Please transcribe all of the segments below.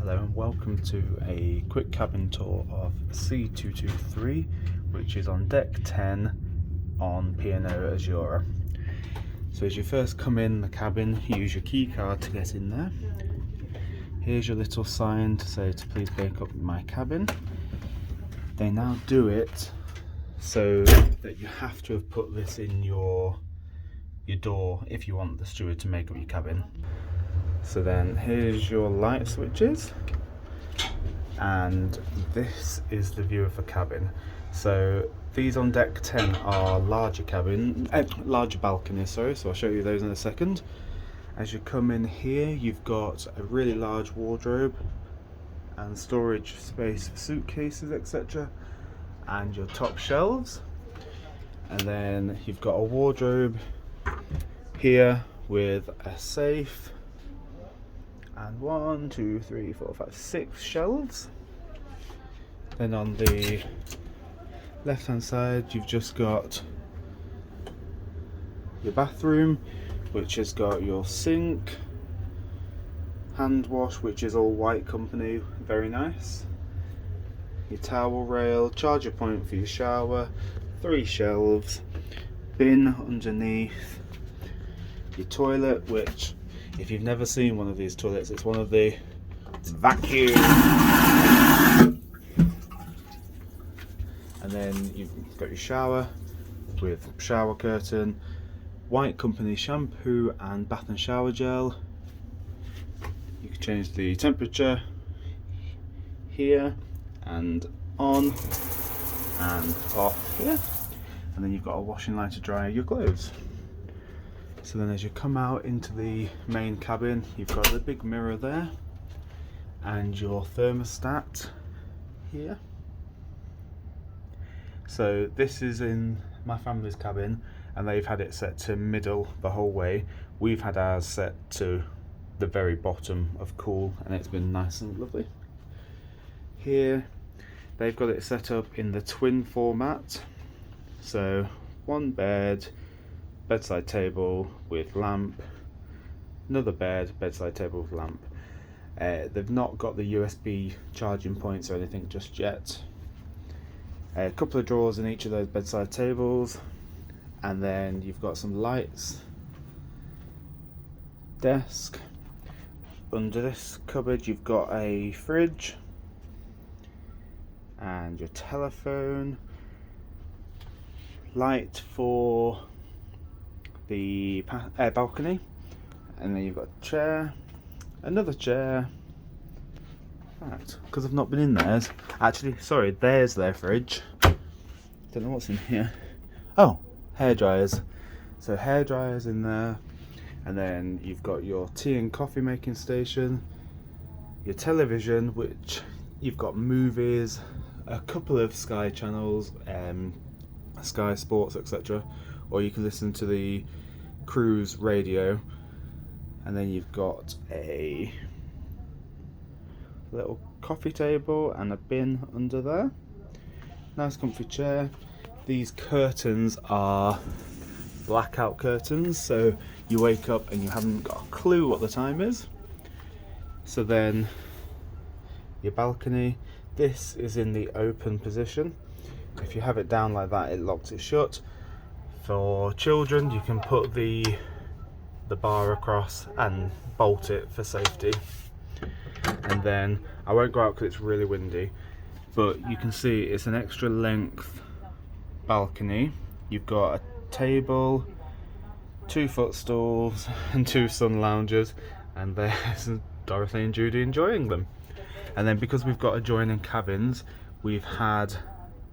Hello and welcome to a quick cabin tour of C223, which is on deck 10 on P&O Azura. So as you first come in the cabin, use your key card to get in there. Here's your little sign to say to please break up my cabin. They now do it so that you have to have put this in your door if you want the steward to make up your cabin. So then here's your light switches, and this is the view of the cabin. So these on deck 10 are larger balconies, sorry, so I'll show you those in a second. As you come in here, you've got a really large wardrobe and storage space for suitcases, etc., and your top shelves. And then you've got a wardrobe here with a safe and 1, 2, 3, 4, 5, 6 shelves. Then on the left hand side you've just got your bathroom, which has got your sink, hand wash, which is all white company, very nice, your towel rail, charger point for your shower, 3 shelves, bin underneath, your toilet, which if you've never seen one of these toilets, it's one of the vacuum. And then you've got your shower with shower curtain, white company shampoo and bath and shower gel. You can change the temperature here and on and off here. And then you've got a washing line to dry your clothes. So then as you come out into the main cabin, you've got the big mirror there and your thermostat here. So this is in my family's cabin and they've had it set to middle the whole way. We've had ours set to the very bottom of cool, and it's been nice and lovely. Here they've got it set up in the twin format, so one bed, bedside table with lamp, another bed, bedside table with lamp. They've not got the USB charging points or anything just yet. A couple of drawers in each of those bedside tables, and then you've got some lights, desk. Under this cupboard you've got a fridge and your telephone, light for the balcony, and then you've got a chair, another chair. Because I've not been in theirs, actually, sorry, there's their fridge. Don't know what's in here. Oh, hair dryers. So hair dryers in there, and then you've got your tea and coffee making station, your television, which you've got movies, a couple of Sky channels, Sky Sports, etc., or you can listen to the cruise radio. And then you've got a little coffee table and a bin under there. Nice comfy chair. These curtains are blackout curtains, so you wake up and you haven't got a clue what the time is. So then your balcony, this is in the open position. If you have it down like that, it locks it shut. For children, you can put the bar across and bolt it for safety. And then I won't go out because it's really windy, but you can see it's an extra length balcony. You've got a table, 2 footstools and 2 sun loungers, and there's Dorothy and Judy enjoying them. And then because we've got adjoining cabins, we've had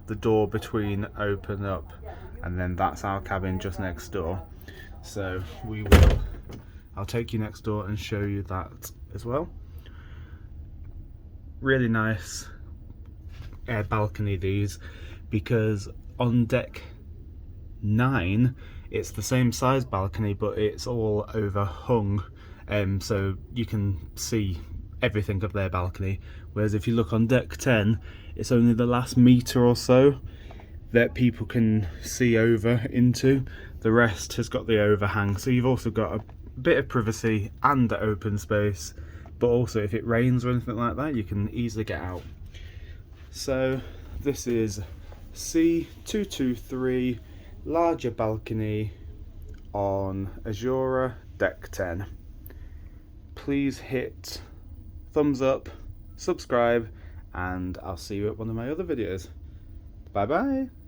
the door between open up, and then that's our cabin just next door. So I'll take you next door and show you that as well. Really nice balcony these, because on deck 9 it's the same size balcony but it's all overhung, so you can see everything of their balcony, whereas if you look on deck 10 it's only the last metre or so that people can see over into. The rest has got the overhang, so you've also got a bit of privacy and open space but also if it rains or anything like that, you can easily get out. So this is C223 larger balcony on Azura deck 10. Please hit thumbs up, subscribe, and I'll see you at one of my other videos. Bye bye.